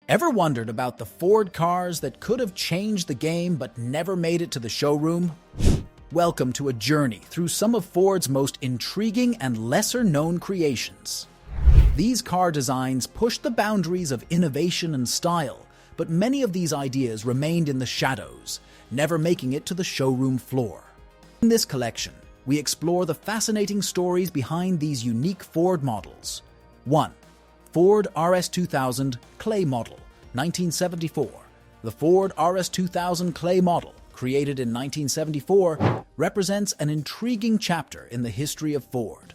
Ever wondered about the Ford cars that could have changed the game but never made it to the showroom? Welcome to a journey through some of Ford's most intriguing and lesser-known creations. These car designs pushed the boundaries of innovation and style, but many of these ideas remained in the shadows, never making it to the showroom floor. In this collection, we explore the fascinating stories behind these unique Ford models. 1. Ford RS2000 Clay Model, 1974. The Ford RS2000 Clay Model, created in 1974, represents an intriguing chapter in the history of Ford.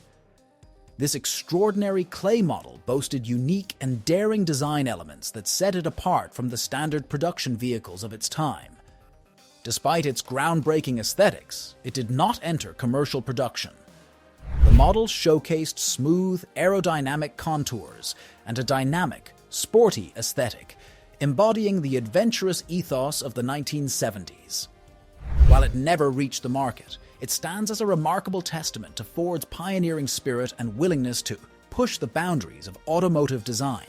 This extraordinary clay model boasted unique and daring design elements that set it apart from the standard production vehicles of its time. Despite its groundbreaking aesthetics, it did not enter commercial production. The model showcased smooth, aerodynamic contours and a dynamic, sporty aesthetic, embodying the adventurous ethos of the 1970s. While it never reached the market, it stands as a remarkable testament to Ford's pioneering spirit and willingness to push the boundaries of automotive design.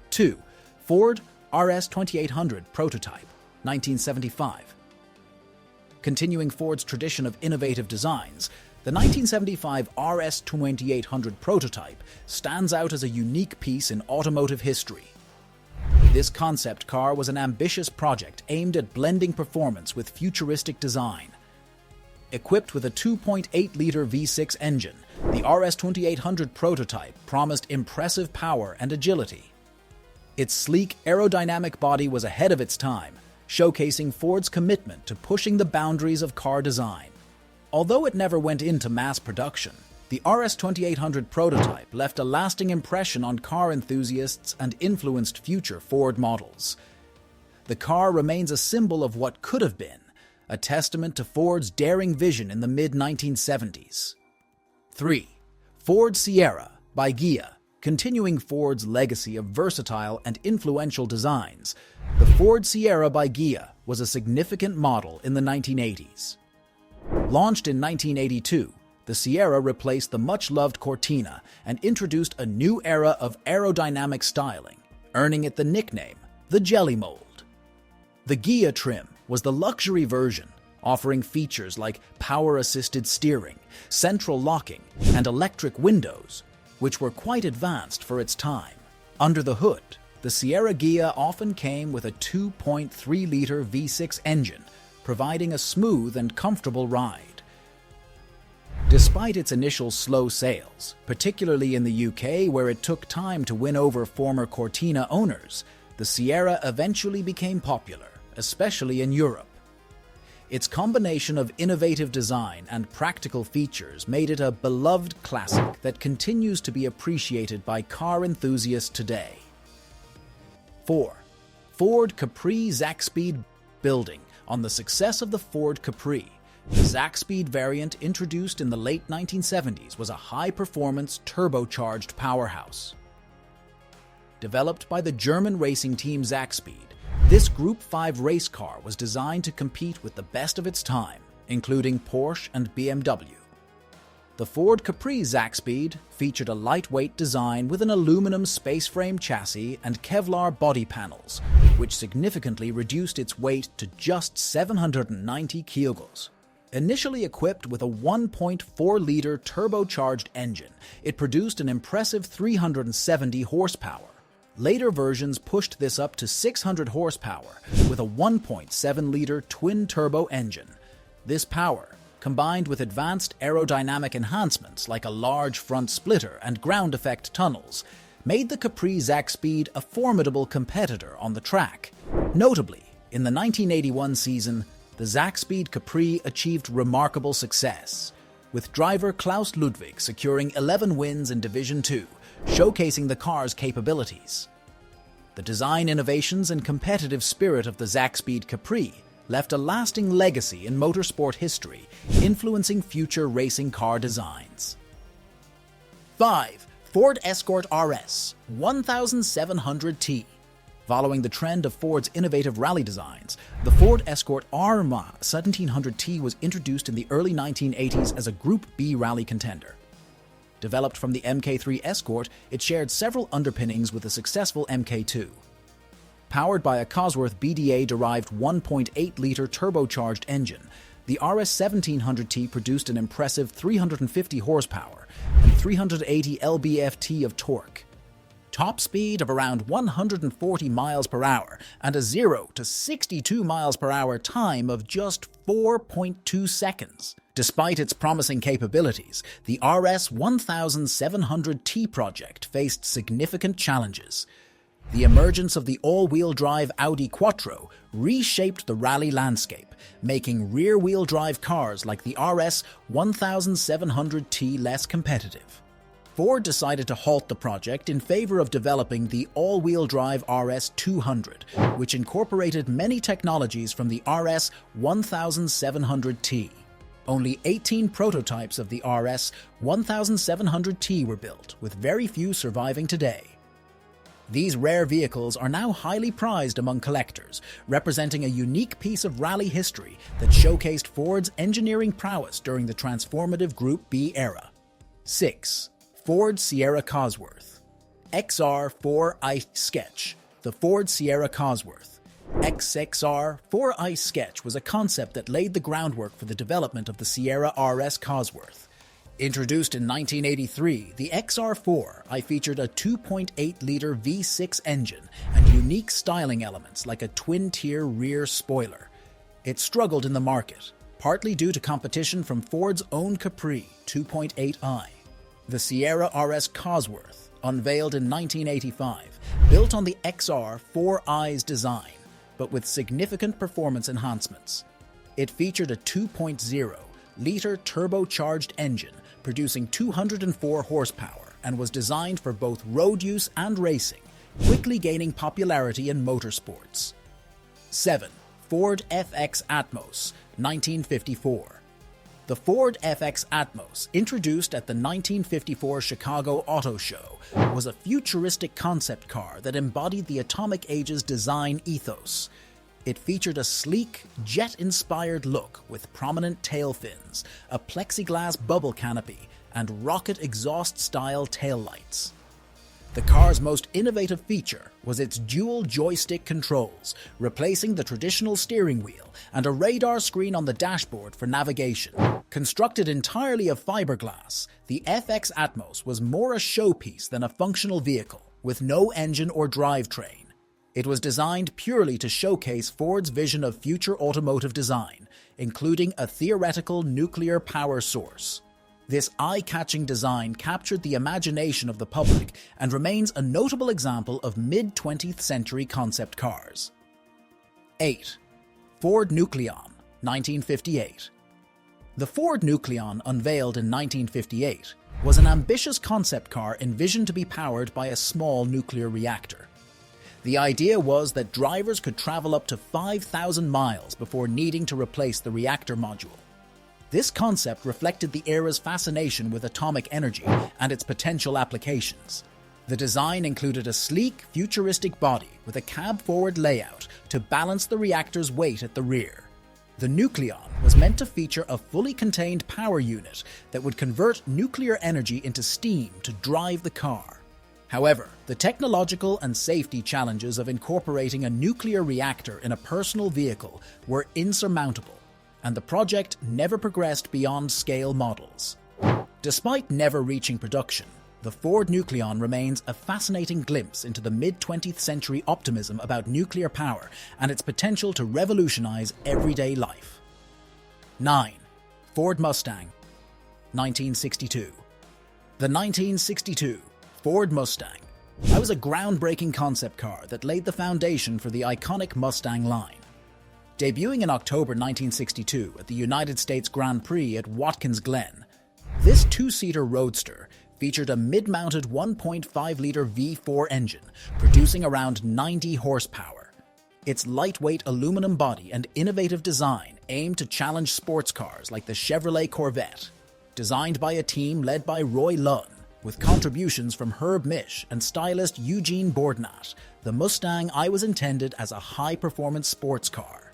2. Ford RS2800 Prototype, 1975. Continuing Ford's tradition of innovative designs, the 1975 RS2800 Prototype stands out as a unique piece in automotive history. This concept car was an ambitious project aimed at blending performance with futuristic design. Equipped with a 2.8-liter V6 engine, the RS2800 Prototype promised impressive power and agility. Its sleek, aerodynamic body was ahead of its time, showcasing Ford's commitment to pushing the boundaries of car design. Although it never went into mass production, the RS2800 Prototype left a lasting impression on car enthusiasts and influenced future Ford models. The car remains a symbol of what could have been, a testament to Ford's daring vision in the mid-1970s. 3. Ford Sierra by Ghia. Continuing Ford's legacy of versatile and influential designs, the Ford Sierra by Ghia was a significant model in the 1980s. Launched in 1982, the Sierra replaced the much-loved Cortina and introduced a new era of aerodynamic styling, earning it the nickname, the Jelly Mold. The Ghia trim was the luxury version, offering features like power-assisted steering, central locking, and electric windows, which were quite advanced for its time. Under the hood, the Sierra Ghia often came with a 2.3-liter V6 engine, providing a smooth and comfortable ride. Despite its initial slow sales, particularly in the UK where it took time to win over former Cortina owners, the Sierra eventually became popular, especially in Europe. Its combination of innovative design and practical features made it a beloved classic that continues to be appreciated by car enthusiasts today. 4. Ford Capri Zaxpeed. Building on the success of the Ford Capri, the Zaxpeed variant introduced in the late 1970s was a high-performance, turbocharged powerhouse. Developed by the German racing team Zaxpeed, this Group 5 race car was designed to compete with the best of its time, including Porsche and BMW. The Ford Capri Zaxpeed featured a lightweight design with an aluminum space-frame chassis and Kevlar body panels, which significantly reduced its weight to just 790 kilograms. Initially equipped with a 1.4-liter turbocharged engine, it produced an impressive 370 horsepower. Later versions pushed this up to 600 horsepower with a 1.7-liter twin-turbo engine. This power, combined with advanced aerodynamic enhancements like a large front splitter and ground effect tunnels, made the Capri Zaxpeed a formidable competitor on the track. Notably, in the 1981 season, the Zaxpeed Capri achieved remarkable success, with driver Klaus Ludwig securing 11 wins in Division 2, showcasing the car's capabilities. The design innovations and competitive spirit of the Zaxpeed Capri left a lasting legacy in motorsport history, influencing future racing car designs. 5. Ford Escort RS 1700T. Following the trend of Ford's innovative rally designs, the Ford Escort RS 1700T was introduced in the early 1980s as a Group B rally contender. Developed from the Mk3 Escort, it shared several underpinnings with the successful Mk2. Powered by a Cosworth BDA-derived 1.8-liter turbocharged engine, the RS 1700T produced an impressive 350 horsepower and 380 lb-ft of torque. Top speed of around 140 miles per hour and a 0 to 62 miles per hour time of just 4.2 seconds. Despite its promising capabilities, the RS 1700T project faced significant challenges. The emergence of the all-wheel drive Audi Quattro reshaped the rally landscape, making rear-wheel drive cars like the RS 1700T less competitive. Ford decided to halt the project in favor of developing the all-wheel drive RS 200, which incorporated many technologies from the RS 1700T. Only 18 prototypes of the RS 1700T were built, with very few surviving today. These rare vehicles are now highly prized among collectors, representing a unique piece of rally history that showcased Ford's engineering prowess during the transformative Group B era. 6. Ford Sierra Cosworth. XR4 Ice Sketch. The Ford Sierra Cosworth. XXR4 Ice Sketch was a concept that laid the groundwork for the development of the Sierra RS Cosworth. Introduced in 1983, the XR4i featured a 2.8-liter V6 engine and unique styling elements like a twin-tier rear spoiler. It struggled in the market, partly due to competition from Ford's own Capri 2.8i. The Sierra RS Cosworth, unveiled in 1985, built on the XR4i's design, but with significant performance enhancements. It featured a 2.0-liter turbocharged engine producing 204 horsepower and was designed for both road use and racing, quickly gaining popularity in motorsports. 7. Ford FX Atmos, 1954. The Ford FX Atmos, introduced at the 1954 Chicago Auto Show, was a futuristic concept car that embodied the Atomic Age's design ethos. It featured a sleek, jet-inspired look with prominent tail fins, a plexiglass bubble canopy, and rocket exhaust-style taillights. The car's most innovative feature was its dual joystick controls, replacing the traditional steering wheel, and a radar screen on the dashboard for navigation. Constructed entirely of fiberglass, the FX Atmos was more a showpiece than a functional vehicle, with no engine or drivetrain. It was designed purely to showcase Ford's vision of future automotive design, including a theoretical nuclear power source. This eye-catching design captured the imagination of the public and remains a notable example of mid-20th century concept cars. 8. Ford Nucleon, 1958. The Ford Nucleon, unveiled in 1958, was an ambitious concept car envisioned to be powered by a small nuclear reactor. The idea was that drivers could travel up to 5,000 miles before needing to replace the reactor module. This concept reflected the era's fascination with atomic energy and its potential applications. The design included a sleek, futuristic body with a cab-forward layout to balance the reactor's weight at the rear. The Nucleon was meant to feature a fully contained power unit that would convert nuclear energy into steam to drive the car. However, the technological and safety challenges of incorporating a nuclear reactor in a personal vehicle were insurmountable, and the project never progressed beyond scale models. Despite never reaching production, the Ford Nucleon remains a fascinating glimpse into the mid-20th century optimism about nuclear power and its potential to revolutionize everyday life. 9. Ford Mustang, 1962. The 1962 Ford Mustang was a groundbreaking concept car that laid the foundation for the iconic Mustang line. Debuting in October 1962 at the United States Grand Prix at Watkins Glen, this two-seater roadster featured a mid-mounted 1.5-liter V4 engine, producing around 90 horsepower. Its lightweight aluminum body and innovative design aimed to challenge sports cars like the Chevrolet Corvette. Designed by a team led by Roy Lunn, with contributions from Herb Misch and stylist Eugene Bourdonnat, the Mustang was intended as a high-performance sports car.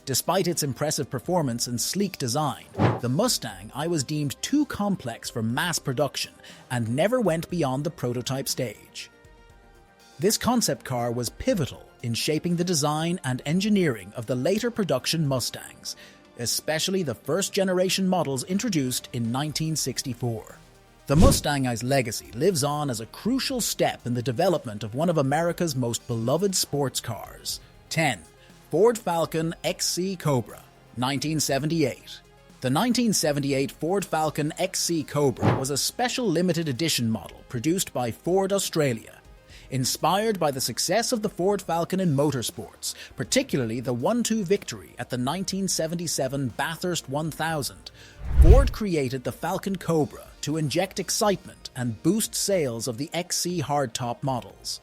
Despite its impressive performance and sleek design, the Mustang was deemed too complex for mass production and never went beyond the prototype stage. This concept car was pivotal in shaping the design and engineering of the later production Mustangs, especially the first-generation models introduced in 1964. The Mustang's legacy lives on as a crucial step in the development of one of America's most beloved sports cars. 10. Ford Falcon XC Cobra, 1978. The 1978 Ford Falcon XC Cobra was a special limited edition model produced by Ford Australia. Inspired by the success of the Ford Falcon in motorsports, particularly the 1-2 victory at the 1977 Bathurst 1000, Ford created the Falcon Cobra to inject excitement and boost sales of the XC hardtop models.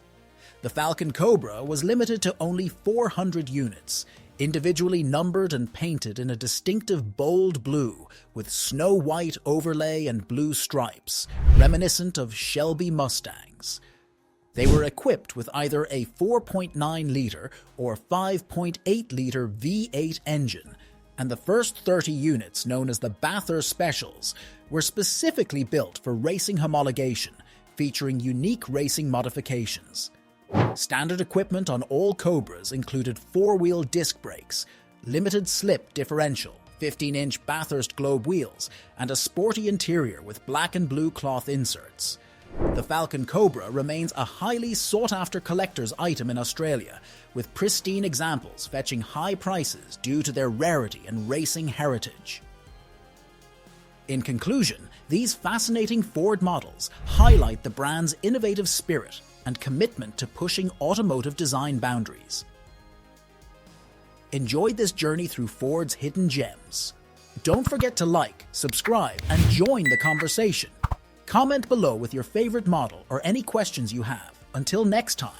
The Falcon Cobra was limited to only 400 units, individually numbered and painted in a distinctive bold blue with snow-white overlay and blue stripes, reminiscent of Shelby Mustangs. They were equipped with either a 4.9-litre or 5.8-litre V8 engine, and the first 30 units, known as the Bathurst Specials, were specifically built for racing homologation, featuring unique racing modifications. Standard equipment on all Cobras included 4-wheel disc brakes, limited slip differential, 15-inch Bathurst Globe wheels, and a sporty interior with black and blue cloth inserts. The Falcon Cobra remains a highly sought-after collector's item in Australia, with pristine examples fetching high prices due to their rarity and racing heritage. In conclusion, these fascinating Ford models highlight the brand's innovative spirit and commitment to pushing automotive design boundaries. Enjoyed this journey through Ford's hidden gems? Don't forget to like, subscribe, and join the conversation. Comment below with your favorite model or any questions you have. Until next time.